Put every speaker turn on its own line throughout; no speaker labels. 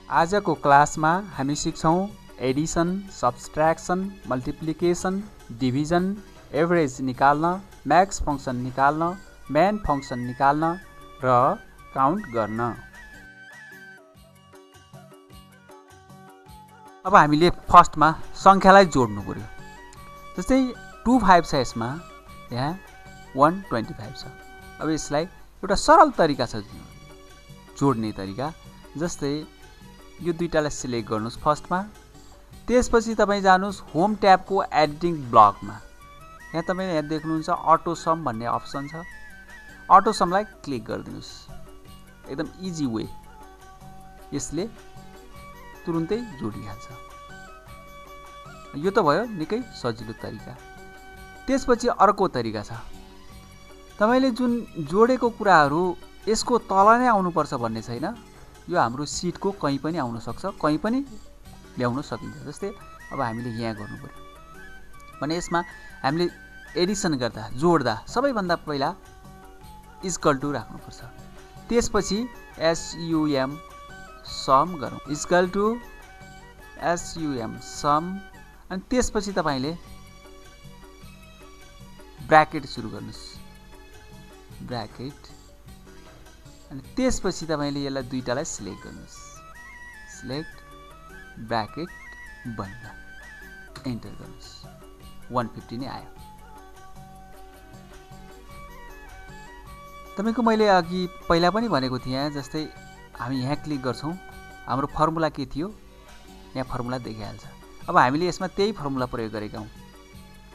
आजको क्लासमा हामी सिक्छौं addition, subtraction, multiplication, division, average निकाल्न, म्याक्स फंक्सन निकाल्न, मेन फंक्सन निकाल्न र काउन्ट गर्न। अब हामीले फर्स्टमा संख्यालाई जोड्नु पर्यो। जस्तै 25 छ, यसमा यहाँ 125 छ। अब यसलाई एउटा सरल तरिका छ जोड्ने तरिका। जस्तै यो दुईटालाई सिलेक्ट गर्नुस् फर्स्टमा, त्यसपछि तपाई जानुस् होम ट्याबको एडिटिङ ब्लकमा। यहाँ तपाईले यहाँ देख्नुहुन्छ अटो सम भन्ने अप्सन छ। अटो समलाई क्लिक गरिदिनुस्। एकदम इजी वे, यसले तुरुन्तै जोडिहाल्छ। यो त भयो निकै सजिलो तरिका। त्यसपछि अर्को तरिका छ, तपाईले जुन जोडेको कुराहरू यसको तल नै आउनुपर्छ भन्ने छैन। यो हाम्रो सिटको कहीँ पनि आउन सक्छ, कहीँ पनि ल्याउन सकिन्छ। जस्तै अब हामीले यहाँ गर्नु पर्यो भने यसमा हामीले एडिसन गर्दा, जोड्दा सबैभन्दा पहिला इक्वल टु राख्नुपर्छ। त्यसपछि SUM सम गरौँ, इक्वल टु SUM सम, अनि त्यसपछि तपाईले ब्र्याकेट सुरु गर्नुस्, ब्र्याकेट, अनि त्यसपछि तपाईले यसलाई दुईटालाई सिलेक्ट गर्नुस्, सिलेक्ट, ब्र्याकेट बन्द, एन्टर गर्नुस्। 150 नै आयो। तपाईको मैले अघि पहिला पनि भनेको थिएँ, जस्तै हामी यहाँ क्लिक गर्छौं, हाम्रो फर्मुला के थियो, यहाँ फर्मुला देखिहाल्छ। अब हामीले यसमा त्यही फर्मुला प्रयोग गरेका हौं,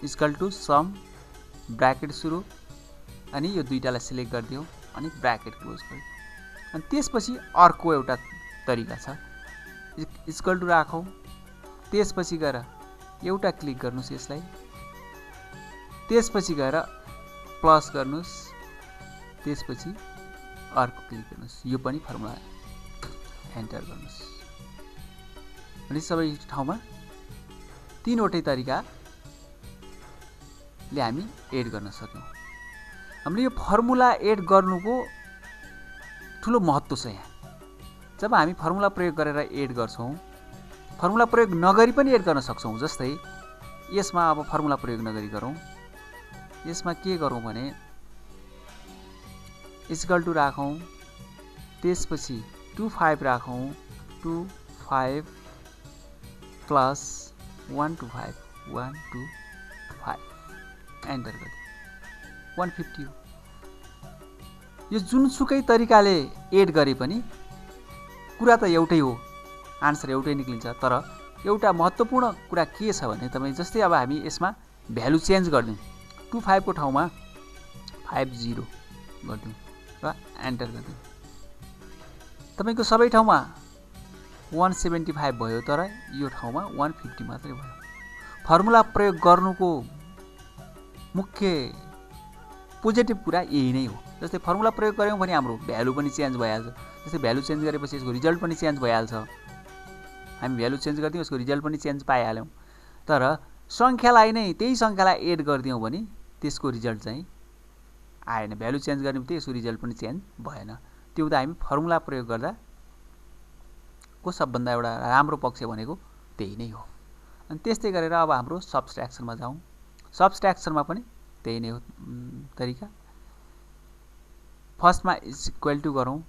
इक्वल टु सम, ब्र्याकेट सुरु, अनि यो दुईटालाई सिलेक्ट गरिदियौ, अनि ब्र्याकेट क्लोज गरिदियौ। अनि त्यसपछि अर्को एउटा तरिका छ, इक्वल टु राखौं, त्यसपछि गएर एउटा क्लिक गर्नुस् यसलाई, त्यसपछि गएर प्लस गर्नुस्, त्यसपछि अर्को क्लिक गर्नुस्, यो पनि फर्मुला, एन्टर गर्नुस्। अनि सबै ठाउँमा तीनवटै तरिकाले हामी एड गर्न सक्यौं। हामीले यो फर्मुला एड गर्नुको ठुलो महत्त्व छ यहाँ। जब हामी फर्मुला प्रयोग गरेर एड गर्छौं, फर्मुला प्रयोग नगरी पनि एड गर्न सक्छौं। जस्तै यसमा अब फर्मुला प्रयोग नगरी गरौँ, यसमा के गरौँ भने इक्वल टु राखौँ, त्यसपछि 25 राखौँ, 25 प्लस 125, 125, एन्टर गरिदियौ, 150 हो। यो जुनसुकै तरिकाले एड गरे पनि कुरा त एउटै हो, आन्सर एउटै निक्लिन्छ। तर एउटा महत्त्वपूर्ण कुरा के छ भने तपाई जस्तै अब हामी यसमा भ्यालु चेन्ज गर्दियौ, 25 को ठाउँमा 50 गर्दियौ र एन्टर गर्दियौ। तपाईको सबै ठाउँमा 175 भयो, तर यो ठाउँमा 150 मात्रै भयो। फर्मुला प्रयोग गर्नुको मुख्य पोजिटिभ कुरा यही नै हो। जस्तै फर्मुला प्रयोग गर्यौं भने हाम्रो भ्यालु पनि चेन्ज भइहाल्छ। जस्तै भ्यालु चेन्ज गरेपछि यसको रिजल्ट पनि चेन्ज भइहाल्छ। हामी भ्यालु चेन्ज गर्दियौं, यसको रिजल्ट पनि चेन्ज पाइहाल्यौं। तर संख्यालाई नै, त्यही संख्यालाई एड गर्दियौं भने त्यसको रिजल्ट चाहिँ आएन। भ्यालु चेन्ज गर्ने बित्तिकै यसको रिजल्ट पनि चेन्ज भएन। त्यो हुँदा हामी फर्मुला प्रयोग गर्दा को सबभन्दा एउटा राम्रो पक्ष भनेको त्यही नै हो। अनि त्यस्तै गरेर अब हाम्रो सब्ट्र्याक्सनमा जाउँ। सब्ट्र्याक्सनमा पनि त्यही नै हो तरिका। फर्स्टमा इक्वल टु गरौँ,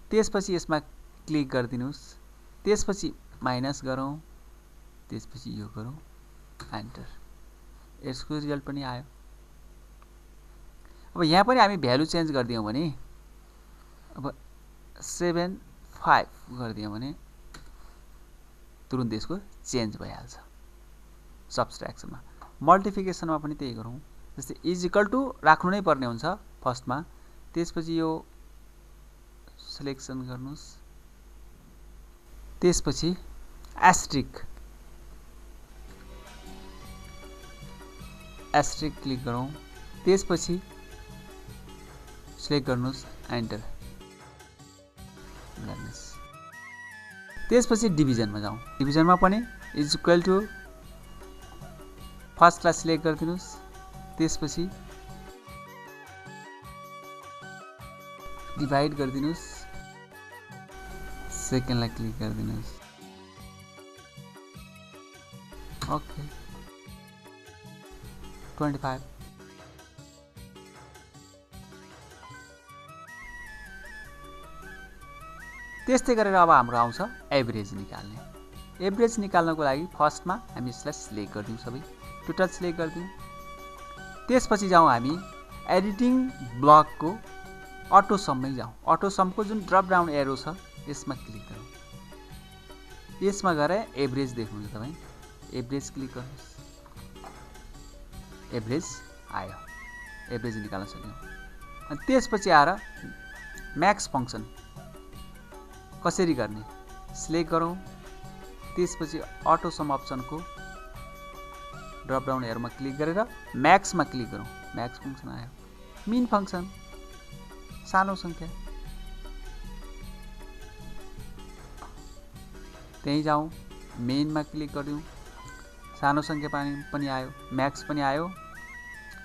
त्यसपछि यसमा क्लिक गरिदिनुस्, त्यसपछि माइनस गरौँ, त्यसपछि यो गरौँ, एन्टर, यसको रिजल्ट पनि आयो। अब यहाँ पनि हामी भ्यालु चेन्ज गरिदियौँ भने, अब 75 गरिदियौँ भने तुरुन्त यसको चेन्ज भइहाल्छ सब्ट्र्याक्सनमा। मल्टिप्लिकेसनमा पनि त्यही गरौँ। जस्तै इज इक्वल टु राख्नु नै पर्ने हुन्छ फर्स्टमा, त्यसपछि यो सिलेक्सन गर्नुस्, त्यसपछि एस्ट्रिक क्लिक गरौँ, त्यसपछि सिलेक्ट गर्नुस्, एन्टर गर्नुस्। त्यसपछि डिभिजनमा जाउँ। डिभिजनमा पनि इज इक्वल टु फर्स्टलाई सिलेक्ट गरिदिनुस्, त्यसपछि डिभाइड गरिदिनुस्, सेकेन्डलाई क्लिक गरिदिनुहोस्। ओके 25। त्यस्तै गरेर अब हाम्रो आउँछ एभरेज निकाल्ने। एभरेज निकाल्नको लागि फर्स्टमा हामी यसलाई सिलेक्ट गरिदिउँ, सबै टोटल सिलेक्ट गरिदिउँ। त्यसपछि जाउँ हामी एडिटिङ ब्लकको अटो सममै जाउँ। अटो समको जुन ड्रप डाउन एरो छ यसमा क्लिक गरौँ। यसमा गएर एभरेज देख्नुहुन्छ तपाईँ, एभरेज क्लिक गर्नुहोस्। एभरेज आयो, एभरेज निकाल्न सक्यौँ। अनि त्यसपछि आएर म्याक्स फङ्सन कसरी गर्ने सिलेक्ट गरौँ। त्यसपछि अटो सम अप्सनको ड्रप डाउन एरोमा क्लिक गरेर म्याक्समा क्लिक गरौँ। म्याक्स फङ्सन आयो। मिन फङ्सन सानो सङ्ख्या, त्यहीँ जाउँ मेनमा क्लिक गरिदिउँ। सानो सङ्ख्या पनि आयो, म्याक्स पनि आयो,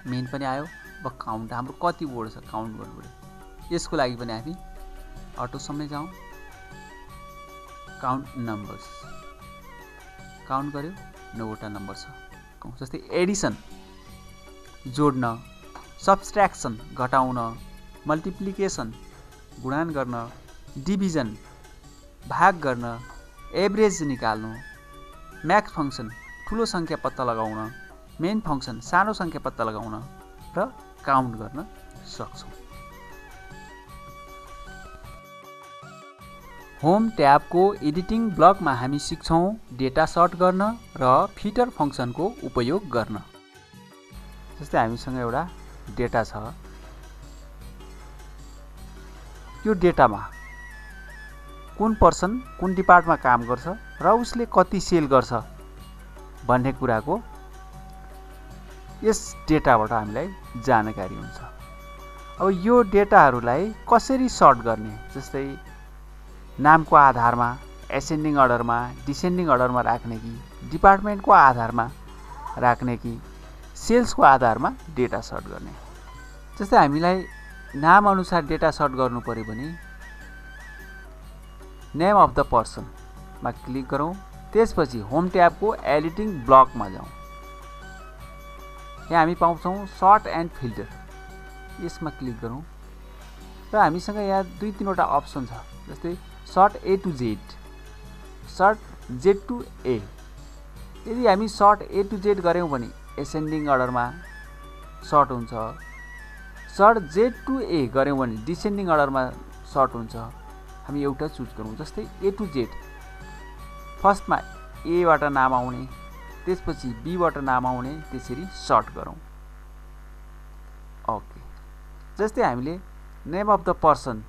मेन पनि आयो। अब काउन्ट हाम्रो कति वर्ड छ काउन्ट गर्नु पऱ्यो। यसको लागि पनि हामी अटो सममै जाउँ। काउन्ट नम्बर्स काउन्ट गर्यो, 9वटा नम्बर छ। जस्तै एडिसन जोड्न, सब्सट्र्याक्सन घटाउन, मल्टिप्लिकेसन गुणन गर्न, डिभिजन भाग गर्न, एभरेज निकाल्नु, म्याक्स फङ्सन ठुलो सङ्ख्या पत्ता लगाउन, मेन फङ्सन सानो सङ्ख्या पत्ता लगाउन र काउन्ट गर्न सक्छौँ। होम ट्याबको एडिटिङ ब्लकमा हामी सिक्छौँ डेटा सर्ट गर्न र फिटर फङ्सनको उपयोग गर्न। जस्तै हामीसँग एउटा डेटा छ। यो डेटामा कुन पर्सन कुन डिपार्टमा काम गर्छ र उसले कति सेल गर्छ भन्ने कुराको यस डेटाबाट हामीलाई जानकारी हुन्छ। अब यो डेटाहरूलाई कसरी सर्ट गर्ने, जस्तै नामको आधारमा एसेन्डिङ अर्डरमा डिसेन्डिङ अर्डरमा राख्ने कि डिपार्टमेन्टको आधारमा राख्ने कि सेल्सको आधारमा डेटा सर्ट गर्ने। जस्तै हामीलाई नाम अनुसार डेटा सर्ट गर्नु पर्यो भने नेम अफ द पर्सनमा क्लिक गरौँ। त्यसपछि होम ट्याबको एडिटिङ ब्लकमा जाउँ। यहाँ हामी पाउँछौँ सर्ट एन्ड फिल्टर, यसमा क्लिक गरौँ र हामीसँग यहाँ 2-3वटा अप्सन छ। जस्तै sort A to Z, sort Z to A. यदि हामी सर्ट ए टु जेड गऱ्यौँ भने एसेन्डिङ अर्डरमा सर्ट हुन्छ। सर्ट जेड टु ए गऱ्यौँ भने डिसेन्डिङ अर्डरमा सर्ट हुन्छ। हामी एउटा चुज गरौँ। जस्तै ए टु जेड, फर्स्टमा एबाट नाम आउने, त्यसपछि बीबाट नाम आउने, त्यसरी सर्ट गरौँ। ओके। जस्तै हामीले नेम अफ द पर्सन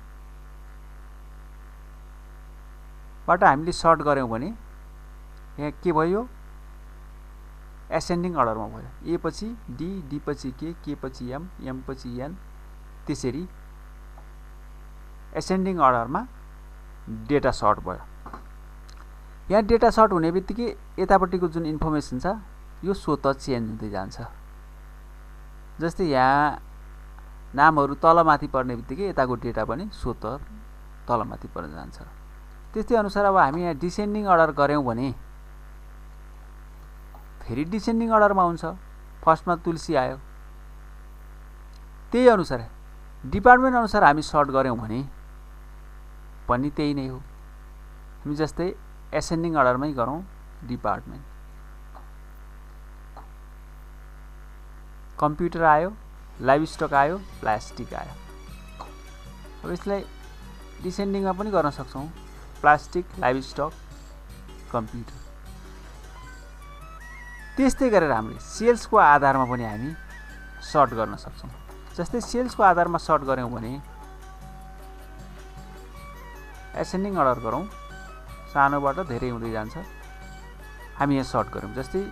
बाट हामीले सर्ट गऱ्यौँ भने यहाँ के भयो, एसेन्डिङ अर्डरमा भयो। ए पछि डी, डी पछि के पछि एम, एम पछि एन, त्यसरी एसेन्डिङ अर्डरमा डेटा सर्ट भयो। यहाँ डेटा सर्ट हुने बित्तिकै यतापट्टिको जुन इन्फर्मेसन छ यो स्वतः चेन्ज हुँदै जान्छ। जस्तै यहाँ नामहरू तलमाथि पर्ने बित्तिकै यताको डेटा पनि स्वतः तलमाथि पर्न जान्छ। त्यस्तै अनुसार अब हामी यहाँ डिसेन्डिङ अर्डर गऱ्यौँ भने फेरि डिसेन्डिङ अर्डरमा हुन्छ। फर्स्टमा तुलसी आयो। त्यही अनुसार डिपार्टमेन्ट अनुसार हामी सर्ट गऱ्यौँ भने पनि त्यही नै हो। हामी जस्तै एसेन्डिङ अर्डरमै गरौँ। डिपार्टमेन्ट, कम्प्युटर आयो, लाइभ स्टक आयो, प्लास्टिक आयो। अब यसलाई डिसेन्डिङमा पनि गर्न सक्छौँ। Plastic, live stock, computer. त्यस्तै गरेर हामीले सेल्सको आधारमा पनि हामी सर्ट गर्न सक्छौँ। जस्तै सेल्सको आधारमा सर्ट गऱ्यौँ भने एसेन्डिङ अर्डर गरौँ, सानोबाट धेरै हुँदै जान्छ। हामी यहाँ सर्ट गरौँ। जस्तै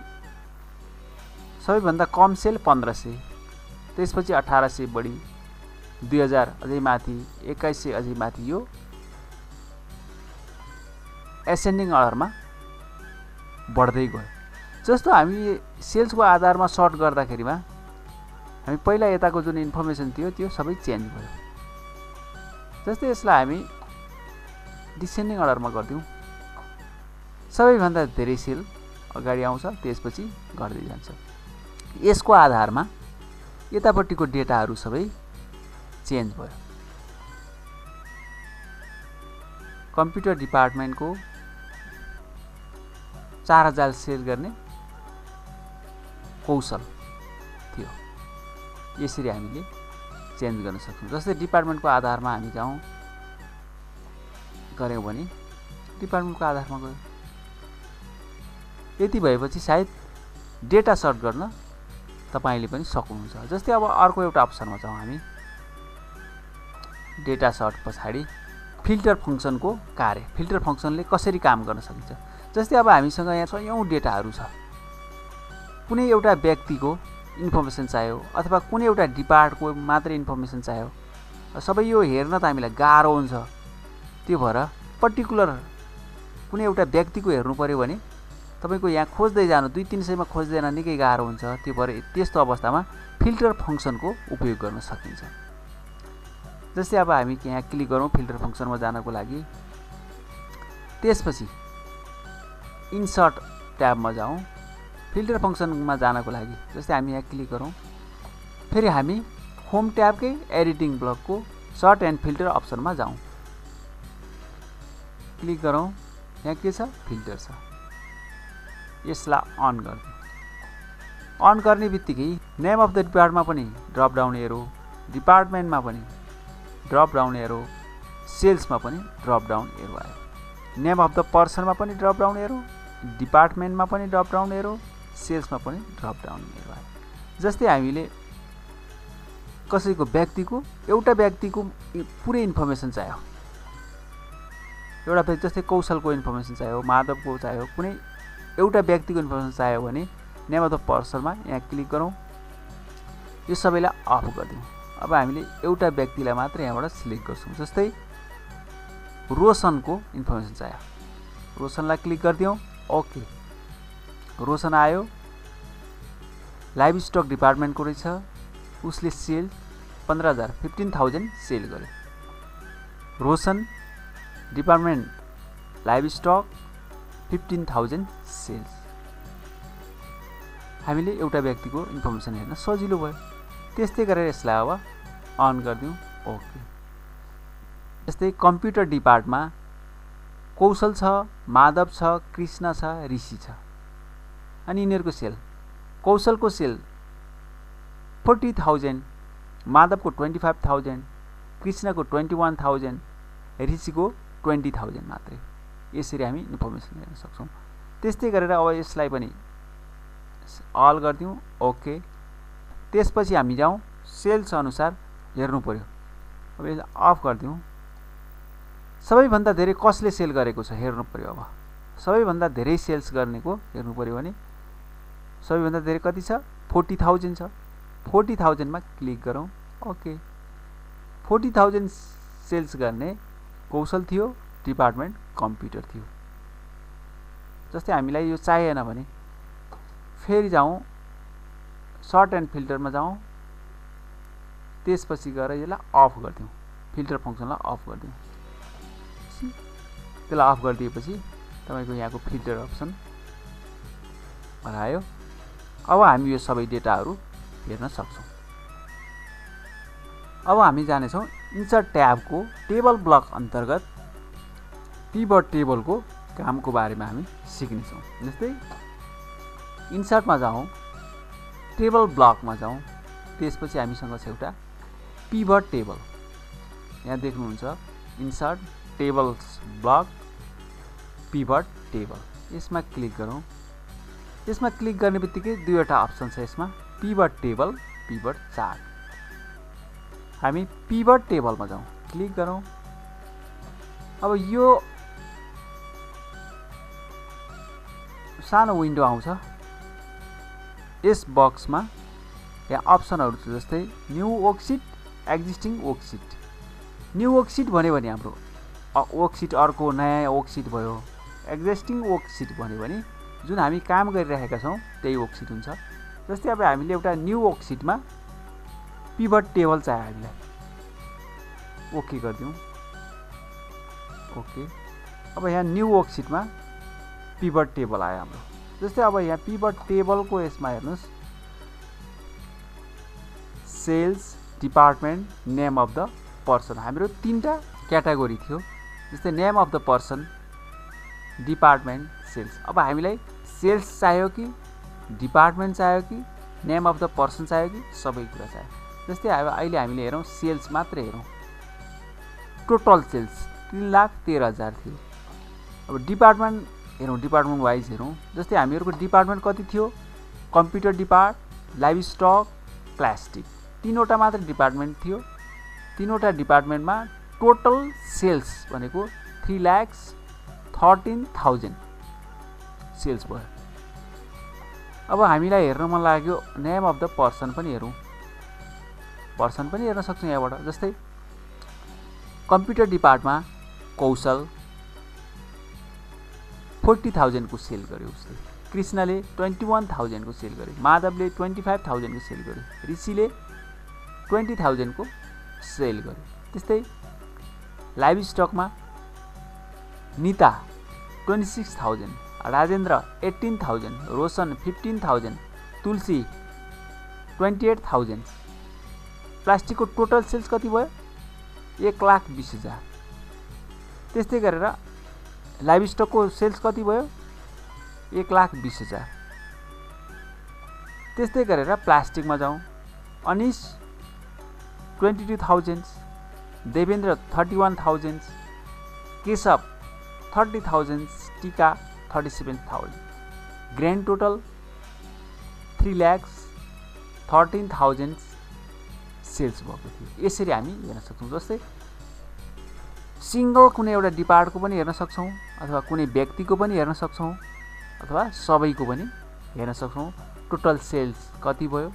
सबैभन्दा कम सेल 1500, त्यसपछि 1800 बढी, 2000 अझै माथि, 2100 अझै माथि। यो एसेन्डिङ अर्डरमा बढ्दै गयो। जस्तो हामी सेल्सको आधारमा सर्ट गर्दाखेरिमा हामी पहिला यताको जुन इन्फर्मेसन थियो त्यो सबै चेन्ज भयो। जस्तै यसलाई हामी डिसेन्डिङ अर्डरमा गरिदिउँ। सबैभन्दा धेरै सेल अगाडि आउँछ, त्यसपछि घट्दै जान्छ। यसको आधारमा यतापट्टिको डेटाहरू सबै चेन्ज भयो। कम्प्युटर डिपार्टमेन्टको 4000 सेल गर्ने कौशल थियो। यसरी हामीले चेन्ज गर्न सक्छौँ। जस्तै डिपार्टमेन्टको आधारमा हामी गऱ्यौँ भने डिपार्टमेन्टको आधारमा गयो। यति भएपछि सायद डेटा सर्ट गर्न तपाईले पनि सक्नुहुन्छ। जस्तै अब अर्को एउटा अप्सनमा जाउँ हामी। डेटा सर्ट पछाडि फिल्टर फङ्सनको कार्य, फिल्टर फङ्सनले कसरी काम गर्न सकिन्छ। जस्तै अब हामीसँग यहाँ सयौं डेटाहरू छ। कुनै एउटा व्यक्तिको इन्फर्मेसन चाहियो अथवा कुनै एउटा डिपार्टको मात्रै इन्फर्मेसन चाहियो, सबै यो हेर्न त हामीलाई गाह्रो हुन्छ। त्यो भएर पर्टिकुलर कुनै एउटा व्यक्तिको हेर्नु पर्यो भने तपाईको यहाँ खोज्दै जानु 2-3 मा खोज्दै जान निकै गाह्रो हुन्छ। त्यो भएर त्यस्तो अवस्थामा फिल्टर फङ्सनको उपयोग गर्न सकिन्छ। जस्तै अब हामी यहाँ क्लिक गरौँ फिल्टर फङ्सनमा जानको लागि। त्यसपछि इन्सर्ट ट्याबमा जाउँ। फिल्टर फङ्सनमा जानको लागि जस्तै हामी यहाँ क्लिक गरौँ। फेरि हामी होम ट्याबकै एडिटिङ ब्लकको सर्ट एन्ड फिल्टर अप्सनमा जाउँ। क्लिक गरौँ। यहाँ के छ? फिल्टर छ। यसलाई अन गर्दिउँ। अन गर्ने बित्तिकै नेम अफ द डिपार्टमेन्टमा पनि ड्रप डाउन एरो, डिपार्टमेन्टमा पनि ड्रप डाउन एरो, सेल्समा पनि ड्रप डाउन एरो आयो। नेम अफ द पर्सनमा पनि ड्रप डाउन एरो, डिपार्टमेन्टमा पनि ड्रप डाउन एरो, सेल्समा पनि ड्रप डाउन एरो आयो। जस्तै हामीले कसैको एउटा व्यक्तिको पुरै इन्फर्मेसन चाहियो। एउटा व्यक्ति जस्तै कौशलको इन्फर्मेसन चाहियो, माधवको चाहियो, कुनै एउटा व्यक्तिको इन्फर्मेसन चाहियो भने नेम अफ द पर्सनमा यहाँ क्लिक गरौँ। यो सबैलाई अफ गरिदिउँ। अब हामीले एउटा व्यक्तिलाई मात्र यहाँबाट सिलेक्ट गर्छौँ। जस्तै रोशनको इन्फर्मेसन चाहियो, रोशनलाई क्लिक गरिदिउँ। ओके, रोशन आयो। लाइभ स्टक डिपार्टमेन्टको रहेछ। उसले सेल 15,000 15,000 सेल गर्यो। Roshan department live stock 15,000 sales. हामीले एउटा व्यक्तिको इन्फर्मेसन हेर्न सजिलो भयो। त्यस्तै गरेर यसलाई अब अन गरिदिउँ। ओके। जस्तै कम्प्युटर डिपार्टमा कौशल छ, माधव छ, कृष्ण छ, ऋषि छ। अनि यिनीहरूको सेल, कौशलको सेल 40,000, माधवको 25,000, कृष्णको 21,000, ऋषिको 20,000 मात्रै। यसरी हामी इन्फर्मेसन हेर्न सक्छौँ। त्यस्तै गरेर अब यसलाई पनि अल गरिदिउँ। ओके। त्यसपछि हामी जाउँ सेल्स अनुसार हेर्नु पर्यो। अब यसलाई अफ गरिदिउँ। सबैभन्दा धेरै कसले सेल गरेको छ हेर्नु पर्यो। अब सबैभन्दा धेरै सेल्स गर्नेको हेर्नु पर्यो भने सबैभन्दा धेरै कति छ? 40,000 छ। 40,000 मा क्लिक गरौँ। ओके। 40,000 सेल्स गर्ने कौशल थियो, डिपार्टमेन्ट कम्प्युटर थियो। जस्तै हामीलाई यो चाहिएन भने फेरि जाउँ सर्ट एन्ड फिल्टरमा जाउँ। त्यसपछि गएर यसलाई अफ गरिदिउँ। फिल्टर फङ्सनलाई अफ गरिदिउँ। त्यसलाई अफ गरिदिएपछि तपाईको यहाँको फिल्टर अप्सन आयो। अब हामी यो सबै डेटाहरू हेर्न सक्छौँ। अब हामी जानेछौँ इन्सर्ट ट्याबको टेबल ब्लक अन्तर्गत पिभट टेबलको कामको बारेमा हामी सिक्नेछौँ। जस्तै इन्सर्टमा जाउँ, टेबल ब्लकमा जाउँ। त्यसपछि हामीसँग छ एउटा पिभट टेबल। यहाँ देख्नुहुन्छ insert tables block pivot table. यसमा क्लिक गरौँ। यसमा क्लिक गर्ने बित्तिकै दुईवटा अप्सन छ यसमा, पिभट टेबल, पिभट चार्ट। हामी पिभट टेबलमा जाउँ, क्लिक गरौँ। अब यो सानो विन्डो आउँछ। यस बक्समा यहाँ अप्सनहरू छ। जस्तै new worksheet, existing worksheet. New worksheet भन्यो भने हाम्रो वर्कसिट अर्को नयाँ वर्कसिट भयो। एक्जिस्टिङ वर्कसिट भन्यो भने जुन हामी काम गरिरहेका छौँ त्यही वर्कसिट हुन्छ। जस्तै अब हामीले एउटा न्यू वर्कसिटमा पिभट टेबल चाहियो हामीलाई। ओके गरिदिउँ। ओके। अब यहाँ न्यू वर्कसिटमा पिभट टेबल आयो हाम्रो। जस्तै अब यहाँ पिभट टेबलको यसमा हेर्नुहोस्, sales, department, name of the person, हाम्रो 3टा क्याटेगोरी थियो। जस्तै name of the person, department, sales. अब हामीलाई सेल्स चाहियो कि डिपार्टमेन्ट चाहियो कि नेम अफ द पर्सन चाहियो कि सबै कुरा चाहियो। जस्तै अब अहिले हामीले हेरौँ सेल्स मात्रै हेरौँ, टोटल सेल्स 3,13,000 थियो। अब डिपार्टमेन्ट हेरौँ, डिपार्टमेन्ट वाइज हेरौँ। जस्तै हामीहरूको डिपार्टमेन्ट कति थियो, computer depart, livestock, plastic, 3वटा मात्र डिपार्टमेन्ट थियो। 3वटा डिपार्टमेन्टमा टोटल सेल्स भनेको 3,13,000 सेल्स भयो। अब हामीलाई हेर्न मन लाग्यो नेम अफ द पर्सन पनि हेरौँ, पर्सन पनि हेर्न सक्छौँ यहाँबाट। जस्तै कम्प्युटर डिपार्टमा कौशल 40,000 को सेल गर्यो उसले, कृष्णले 21,000 को सेल गर्यो, माधवले 25,000 को सेल गर्यो, ऋषिले 20,000 को सेल गर्यो। त्यस्तै लाइभ स्टकमा निता 26,000, राजेन्द्र 18,000, रोशन 15,000, तुलसी 28,000। प्लास्टिकको टोटल सेल्स कति भयो, 1,20,000। त्यस्तै गरेर लाइभ स्टकको सेल्स कति भयो, 1,20,000। त्यस्तै गरेर प्लास्टिकमा जाउँ, अनिश 22,000, देवेन्द्र 31,000, केशव 30,000, टीका 37,000। ग्रान्ड टोटल 3,13,000 सेल्स भएको थियो। यसरी हामी हेर्न सक्छौँ। जस्तै सिंगल कुनै एउटा डिपार्टको पनि हेर्न सक्छौँ, अथवा कुनै व्यक्तिको पनि हेर्न सक्छौँ, अथवा सबैको पनि हेर्न सक्छौँ। टोटल सेल्स कति भयो,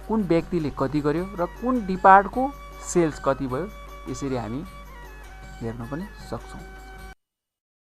कुन व्यक्तिले कति गर्यो र कुन डिपार्टको सेल्स कति भयो, यसरी हामी हेर्न पनि सक्छौँ।